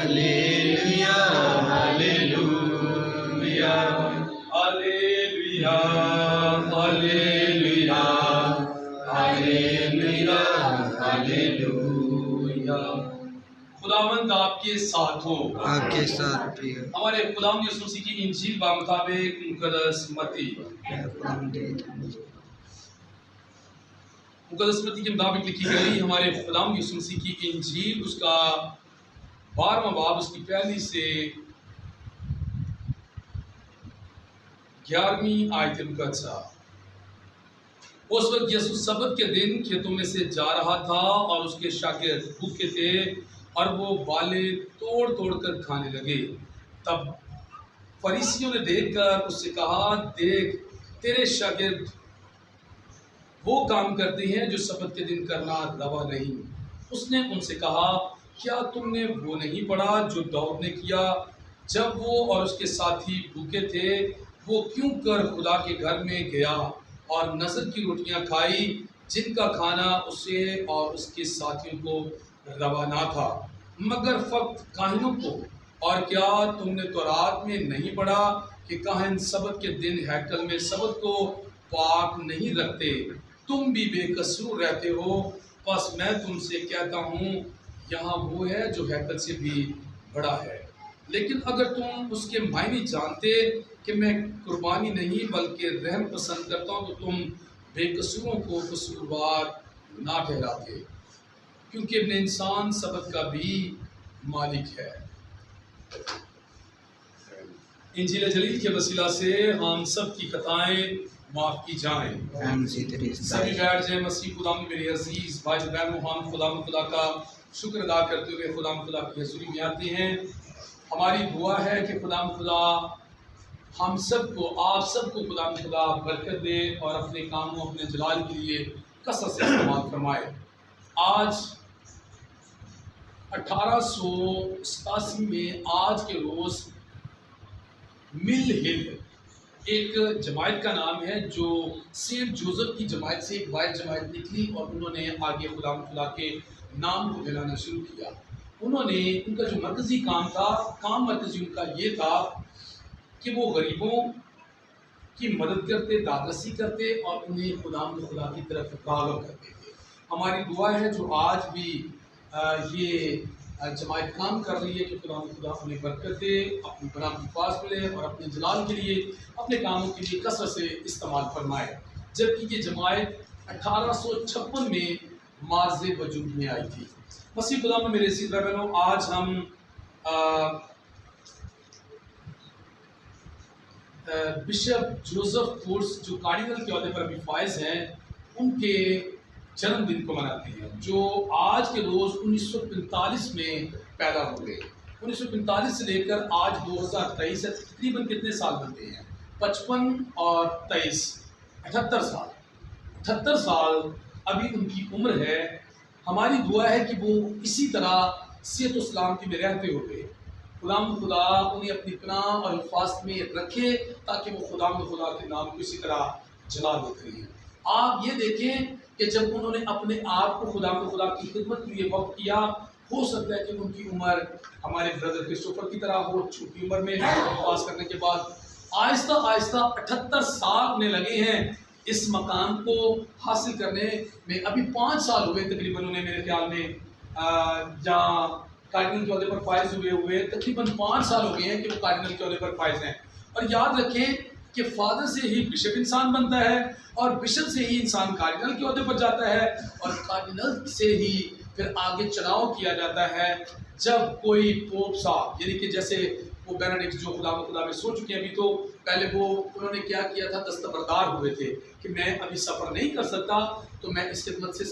Hallelujah hallelujah hallelujah hallelujah hallelujah hallelujah. खुदावंद आपके साथ हो, आपके साथ भी हो। हमारे खुदावंद यीशु मसीह की इंजील बा मुताबिक मुकद्दस मत्ती के मुताबिक लिखी गई हमारे खुदावंद यीशु मसीह की इंजील, उसका 12वां बाब, उसकी पहली से 11वीं आयत मुकद्दसा। उस वक्त यीशु सबत के दिन खेतों में से जा रहा था और उसके शागिर्द भूखे थे और वो बाले तोड़ तोड़ कर खाने लगे। तब फरीसियों ने देखकर उससे कहा, देख तेरे शागिर्द वो काम करते हैं जो सबत के दिन करना रवा नहीं। उसने उनसे कहा, क्या तुमने वो नहीं पढ़ा जो दाऊद ने किया जब वो और उसके साथी भूखे थे? वो क्यों कर खुदा के घर में गया और नज़र की रोटियां खाई जिनका खाना उसे और उसके साथियों को रवा ना था, मगर फक्त काहिनों को। और क्या तुमने तौरात में नहीं पढ़ा कि काहिन सबत के दिन हैकल में सबत को पाक नहीं रखते? तुम भी बेकसूर रहते हो। बस मैं तुमसे कहता हूँ, यहाँ वो है जो हैकल से भी बड़ा है। लेकिन अगर तुम उसके मायने जानते कि मैं कुर्बानी नहीं बल्कि रहम पसंद करता हूँ, तो तुम बेकसूरों को कसूरवार ना ठहराते, क्योंकि ابن इंसान सबत का भी मालिक है। इंजील जलील के वसीला से हम सब की खताएं माफ़ की जाएं। सभी बैठ जाएं। मसीह खुदा में मेरे अजीज़ भाई बहनों, हम खुदा का शुक्र अदा करते हुए खुदा की हज़ूरी में आते हैं। हमारी दुआ है कि खुदा हम सबको, आप सबको खुदा बरकत दे और अपने कामों, अपने जलाल के लिए कसरत से इस्तेमाल फरमाए। आज 1887 में आज के रोज़ मिल हिल एक जमायत का नाम है, जो सेंट जोसेफ की जमायत से एक वाहिद जमायत निकली और उन्होंने आगे खुदा के नाम को फैलाना शुरू किया। उन्होंने, उनका जो मरकज़ी काम मरकज़ी उनका ये था कि वो गरीबों की मदद करते, दादरसी करते और उन्हें खुदा की तरफ राग़ब करते थे। हमारी दुआ है जो आज भी ये जमायत काम कर रही है कि खुदा उन्हें बरकत दे, अपनी बराम हिफाज़त मिले और अपने जलाल के लिए, अपने कामों के लिए कसरत से इस्तेमाल फरमाए। जबकि ये जमायत 1856 में मार्ज़ वजूद में आई थी। मसीह खुदा में मेरे अज़ीज़ बहनों, आज हम बिशप जोसेफ फुर्स, जो कार्डिनल के ओहदे पर अभी फाइज हैं, उनके जन्मदिन को मनाते हैं, जो आज के रोज़ 1945 में पैदा हो गए। 1945 से लेकर आज 2023 है, तकरीबन कितने साल बनते हैं? 55 और 23, 78 साल। 78 साल अभी उनकी उम्र है। हमारी दुआ है कि वो इसी तरह सेहत और सलामती में रहते हुए खुदा उन्हें अपनी पनाह और हिफाजत में रखे, ताकि वो खुदा के नाम को इसी तरह जला देते हैं। आप ये देखें कि जब उन्होंने अपने आप को खुदा की खिदमत के लिए वक़्फ किया, हो सकता है कि उनकी उम्र हमारे ब्रदर क्रिस्टोफर की तरह हो, छोटी उम्र में पास करने के बाद आहिस्ता आहिस्ता 78 साल होने लगे हैं इस मकाम को हासिल करने में। अभी 5 साल हुए तकरीबन उन्हें, मेरे ख्याल में जहाँ कार्डिनल के ओहदे पर फाइज हुए तकरीबन 5 साल हो गए हैं कि वो कार्डिनल के ओहदे पर फाइज हैं। और याद रखें कि फादर से ही बिशप इंसान बनता है और बिशप से ही इंसान कार्डिनल के ओहदे पर जाता है और कार्डिनल से ही फिर आगे चुनाव किया जाता है। जब कोई पोप साहब, यानी कि जैसे वो बेनेडिक्ट जो खुदा में सो चुके हैं अभी, तो पहले वो उन्होंने क्या किया था, दस्तबरदार हुए थे कि मैं अभी सफ़र नहीं कर सकता, तो मैं इस खिदमत से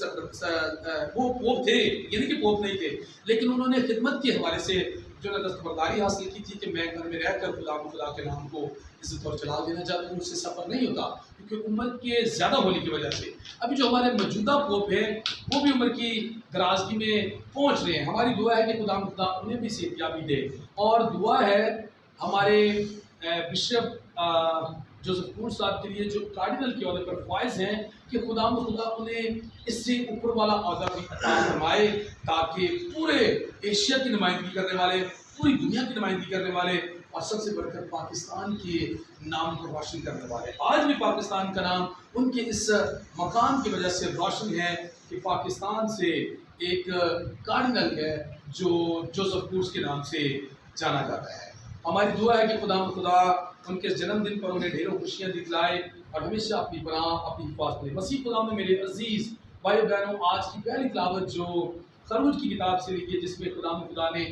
वो पोप थे, यानी कि पोप नहीं थे, लेकिन उन्होंने खिदमत के हवाले से जो है दस्तबरदारी हासिल की थी कि मैं घर में रहकर खुदा के नाम को इज्जत और जलाल देना चाहता हूँ। उससे सफ़र नहीं होता क्योंकि उम्र के ज़्यादा होने की वजह से। अभी जो हमारे मौजूदा पोप है वो भी उम्र की दराजगी में पहुँच रहे हैं। हमारी दुआ है कि खुदा उन्हें भी सेहतयाबी दे, और दुआ है हमारे बिशप जोसेफ कूर्स साहब के लिए जो कार्डिनल के अहदे पर फाइज हैं कि खुदा उन्हें इससे ऊपर वाला अहदा भी अता फरमाए ताकि पूरे एशिया की नुमाइंदगी करने वाले, पूरी दुनिया की नुमाइंदगी करने वाले और सबसे बढ़कर पाकिस्तान के नाम को रोशन करने वाले, आज भी पाकिस्तान का नाम उनके इस मकाम की वजह से रोशन है कि पाकिस्तान से एक कार्डिनल है जो जोसेफ कूर्स के नाम से जाना जाता है। हमारी दुआ है कि खुदा उनके जन्मदिन पर उन्हें ढेरों खुशियाँ दिखलाए और हमेशा अपनी पनाह अपनी हिफाजत में। मसीह खुदा में मेरे अजीज़ भाई बहनों, आज की पहली तिलावत जो खरूज की किताब से लिखी है, जिसमें खुदा ने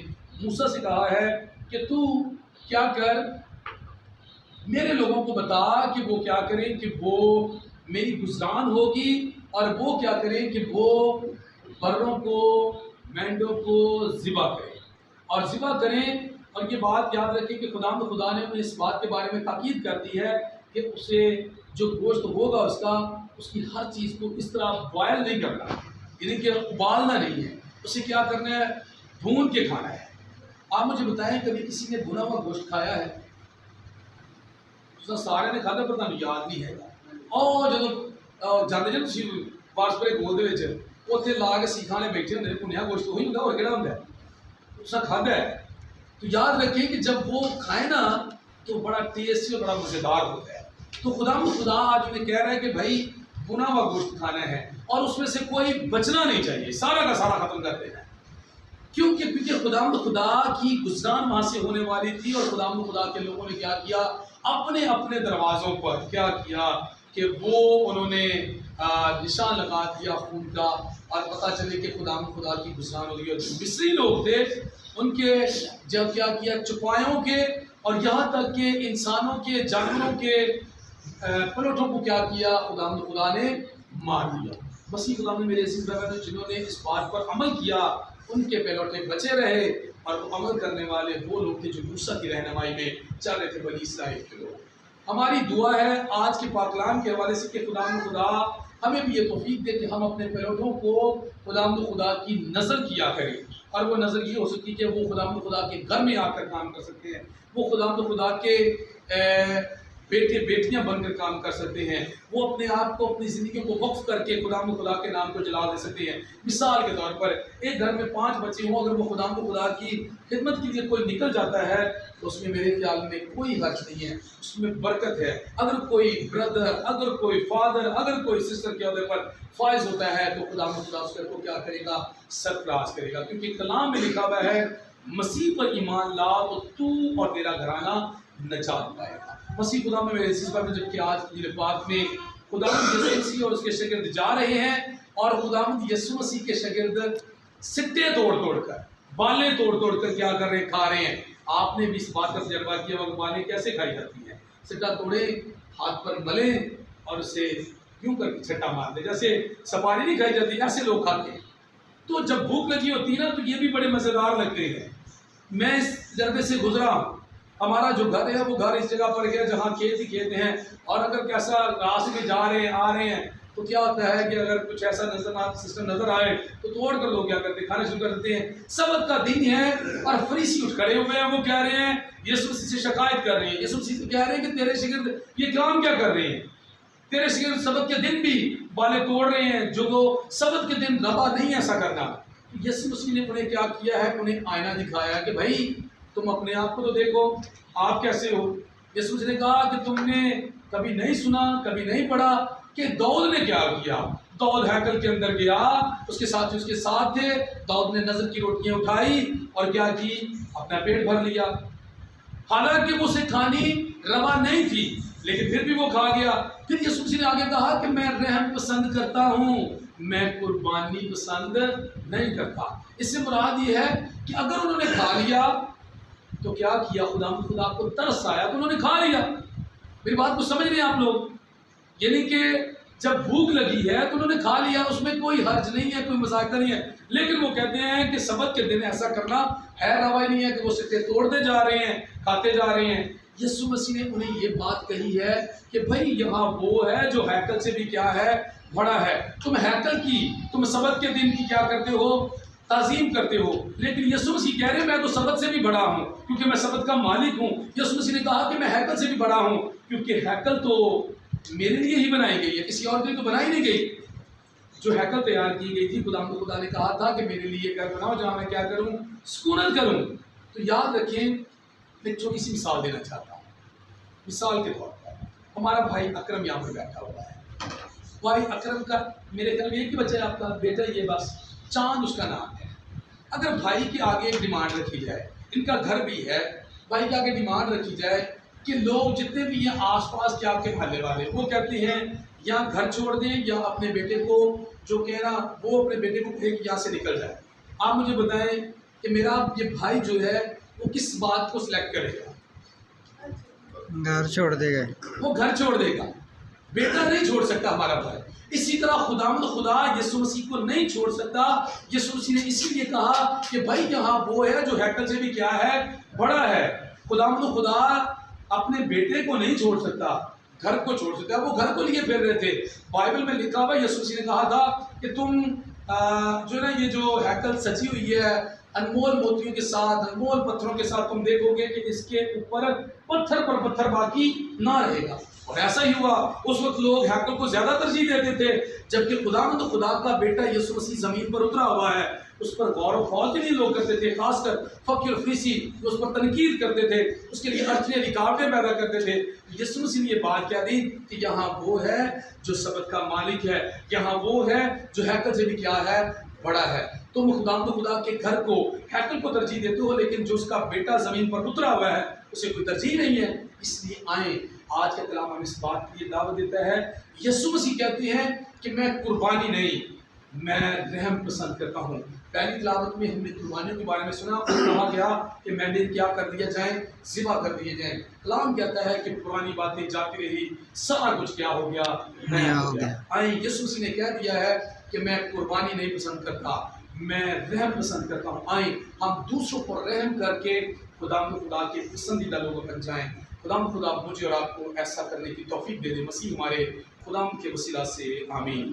मूसा से कहा है कि तू क्या कर, मेरे लोगों को बता कि वो क्या करें, कि वो मेरी गुज़रान होगी और वो क्या करें कि वो बर्रों को, मेंढों को ज़िबा करें और ज़िबा करें। और ये बात याद रखें कि खुदा ने उन्हें इस बात के बारे में ताकीद कर दी है कि उसे जो गोश्त होगा उसकी हर चीज़ को इस तरह बॉयल नहीं करना, यानी कि उबालना नहीं है, उसे क्या करना है, भून के खाना है। आप मुझे बताएं, कभी किसी ने भुना हुआ गोश्त खाया है? सारे ने खादा, पता नहीं, याद नहीं है। और जो जाते जब पारस्परिक गोल दे उत्थे ला के सीखा ने बैठे होंगे, भुनिया गोश्त वही होंगे, और केड़ा होंगे उसका खादा है। तो याद रखें कि जब वो खाए ना तो बड़ा टेस्टी और बड़ा मज़ेदार होता है। तो खुदा आज उन्हें कह रहा है कि भाई भुना हुआ गोश्त खाना है और उसमें से कोई बचना नहीं चाहिए, सारा का सारा ख़त्म कर देना है। क्योंकि खुदा की गुज़रान वहाँ से होने वाली थी और खुदा के लोगों ने क्या किया, अपने अपने दरवाज़ों पर क्या किया कि वो उन्होंने निशान लगा दिया खून का, और पता चले कि खुदा की गुज़रान हो गई। और जो मिस्री लोग थे उनके जब क्या किया, चुपायों के और यहाँ तक के इंसानों के, जानवरों के पलटों को क्या किया, खुदा ने मार दिया। मसीह खुदा ने मेरे अजीज़ भाई जिन्होंने इस बात पर अमल किया उनके पलटे बचे रहे, और वो अमल करने वाले वो लोग थे जो मूसा की रहनुमाई में चल रहे थे, बनी इस्राएल के लोग। हमारी दुआ है आज के पाकलाम के हवाले से कि खुदा हमें भी ये तौफीक दे कि हम अपने पलटों को खुदा की नज़र किया करें, और वो नज़र ये हो सकती है कि वो खुदा के घर में आकर काम कर सकते हैं, वो खुदा के बेटे बेटियां बनकर काम कर सकते हैं, वो अपने आप को, अपनी ज़िंदगी को वक्फ करके खुदा के नाम को जला दे सकते हैं। मिसाल के तौर पर एक घर में 5 बच्चे हों, अगर वो खुदा की खिदमत के लिए कोई निकल जाता है तो उसमें मेरे ख्याल में कोई हर्ज नहीं है, उसमें बरकत है। अगर कोई ब्रदर, अगर कोई फादर, अगर कोई सिस्टर के अहदे पर फायज होता है तो खुदा उसको क्या करेगा, सरफराज करेगा। क्योंकि कलाम में लिखा हुआ है, मसीह पर ईमान ला तो तू और तेरा घराना नजात पाएगा। मसीह खुदा में मेरे इस बात में, जबकि आज की पाक में खुदावंद यीशु और उसके शागिर्द जा रहे हैं और खुदावंद यीशु मसीह के शागिर्द सिट्टे तोड़ कर, बालें तोड़ कर क्या कर रहे हैं, खा रहे हैं। आपने भी इस बात का तजर्बा किया होगा, बालें कैसे खाई जाती हैं, सिट्टा तोड़े, हाथ पर मले और उसे यूं करके छट्टा मार दे, जैसे सपारी नहीं खाई जाती, ऐसे लोग खाते हैं। तो जब भूख लगी होती है ना तो ये भी बड़े मज़ेदार लगते हैं। मैं इस तजर्बे से गुजरा, हमारा जो घर है वो घर इस जगह पर है जहाँ खेत ही खेत हैं, और अगर कैसा रास्ते में जा रहे हैं, आ रहे हैं, तो क्या होता है कि अगर कुछ ऐसा सिस्टम नजर आए तो तोड़ कर लोग क्या करते हैं, खाने शुरू कर देते हैं। सबत का दिन है और फरीसी उठ खड़े हुए हैं, वो कह रहे हैं, यीशु मसीह से शिकायत कर रहे हैं, यीशु मसीह से कह रहे हैं कि तेरे शागिर्द ये काम क्या कर रहे हैं, तेरे शागिर्द सबत के दिन भी बालें तोड़ रहे हैं, जो वो सबत के दिन रवा नहीं ऐसा करना। यीशु मसीह ने उन्हें क्या किया है, उन्हें आईना दिखाया कि भाई तुम अपने आप को तो देखो, आप कैसे हो। यीशु मसीह ने कहा कि तुमने कभी नहीं सुना, कभी नहीं पढ़ा कि दाऊद ने क्या किया। दाऊद हैकल के अंदर गया, उसके साथ उसके साथ थे, दाऊद ने नजर की रोटियां उठाई और क्या की, अपना पेट भर लिया। हालांकि वो उसे खानी रवा नहीं थी, लेकिन फिर भी वो खा गया। फिर यीशु मसीह ने आगे कहा कि मैं रहम पसंद करता हूँ, मैं कुर्बानी पसंद नहीं करता। इससे मुराद ये है कि अगर उन्होंने खा लिया तो क्या किया, खुदा को तरस आया तो उन्होंने खा लिया। मेरी बात को समझ रहे हैं आप लोग, यानी कि जब भूख लगी है तो उन्होंने खा लिया, उसमें कोई हर्ज नहीं है, कोई मजाक नहीं है। लेकिन वो कहते हैं कि सबत के दिन ऐसा करना है रवा नहीं है कि वो सिक्के तोड़ते जा रहे हैं, खाते जा रहे हैं। यीशु मसीह ने उन्हें ये बात कही है कि भाई यहाँ वो है जो हैकल से भी क्या है, बड़ा है। तुम हैकल की, तुम सबत के दिन की क्या करते हो, تعظیم کرتے ہو، لیکن یسوع مسیح کہہ رہے ہیں میں تو سبت سے بھی بڑا ہوں کیونکہ میں سبت کا مالک ہوں۔ یسوع مسیح نے کہا کہ میں ہیکل سے بھی بڑا ہوں کیونکہ ہیکل تو میرے لیے ہی بنائی گئی ہے، کسی اور کے لیے تو بنائی نہیں گئی۔ جو ہیکل تیار کی گئی تھی، خدا نے کہا تھا کہ میرے لیے گھر بناؤ جہاں میں کیا کروں، سکونت کروں۔ تو یاد رکھیں، میں ایک چھوٹی سی مثال دینا چاہتا ہوں۔ مثال کے طور پر ہمارا بھائی اکرم یہاں پر بیٹھا ہوا ہے۔ بھائی اکرم کا میرے خیال میں ایک ہی بچہ ہے آپ کا بیٹا، یہ بس چاند اس کا نام ہے۔ اگر بھائی کے آگے ایک ڈیمانڈ رکھی جائے، ان کا گھر بھی ہے، بھائی کے آگے ڈیمانڈ رکھی جائے کہ لوگ جتنے بھی ہیں آس پاس کے آپ کے محلے والے، وہ کہتے ہیں یا گھر چھوڑ دیں یا اپنے بیٹے کو جو کہنا وہ اپنے بیٹے کو کہے کہ یہاں سے نکل جائے، آپ مجھے بتائیں کہ میرا یہ بھائی جو ہے وہ کس بات کو سلیکٹ کرے گا؟ گھر چھوڑ دے گا، وہ گھر چھوڑ دے گا۔ بیٹا نہیں چھوڑ سکتا ہمارا بھائی۔ اسی طرح خدا یسوع مسیح کو نہیں چھوڑ سکتا۔ یسوع مسیح نے اسی لیے کہا کہ بھائی یہاں وہ ہے جو ہیکل سے بھی کیا ہے، بڑا ہے۔ خدا اپنے بیٹے کو نہیں چھوڑ سکتا، گھر کو چھوڑ سکتا ہے۔ وہ گھر کو لیے پھر رہے تھے۔ بائبل میں لکھا ہوا یسوع مسیح نے کہا تھا کہ تم جو ہے نا یہ جو ہیکل سجی ہوئی ہے انمول موتیوں کے ساتھ، انمول پتھروں کے ساتھ، تم دیکھو گے کہ اس کے اوپر پتھر پر پتھر باقی نہ رہے گا۔ اور ایسا ہی ہوا۔ اس وقت لوگ ہیکل کو زیادہ ترجیح دیتے تھے، جبکہ خدا کا بیٹا یسوع مسیح زمین پر اترا ہوا ہے، اس پر غور و خوض بھی نہیں لوگ کرتے تھے، خاص کر فقیر و فریسی اس پر تنقید کرتے تھے، اس کے لیے ارچنے رکاوٹیں پیدا کرتے تھے۔ یسوع مسیح نے یہ بات کیا دی کہ یہاں وہ ہے جو سبت کا مالک ہے، یہاں وہ ہے جو ہیکل سے بھی کیا ہے، بڑا ہے۔ تم خدا کے گھر کو، ہیکل کو ترجیح دیتے ہو، لیکن جو اس کا بیٹا زمین پر اترا ہوا ہے اسے کوئی ترجیح نہیں ہے۔ اس لیے آئیں، آج کا کلام ہم اس بات کی دعوت دیتا ہے۔ یسوع مسیح کہتے ہیں کہ میں قربانی نہیں، میں رحم پسند کرتا ہوں۔ پہلی تلاوت میں ہم نے قربانیوں کے بارے میں سنا، کہا گیا کہ میں کیا کر دیا جائیں، ذبح کر دیے جائیں۔ کلام کہتا ہے کہ پرانی باتیں جاتی رہی، سارا کچھ کیا ہو گیا، نیا ہو گیا۔ آئیں، یسوع مسیح نے کہہ دیا ہے کہ میں قربانی نہیں پسند کرتا، میں رحم پسند کرتا ہوں۔ آئیں ہم دوسروں پر رحم کر کے خدا کے پسندیدہ لوگوں بن جائیں۔ خدا مجھے اور آپ کو ایسا کرنے کی توفیق دے دے۔ مسیح ہمارے خدا کے وسیلہ سے، آمین۔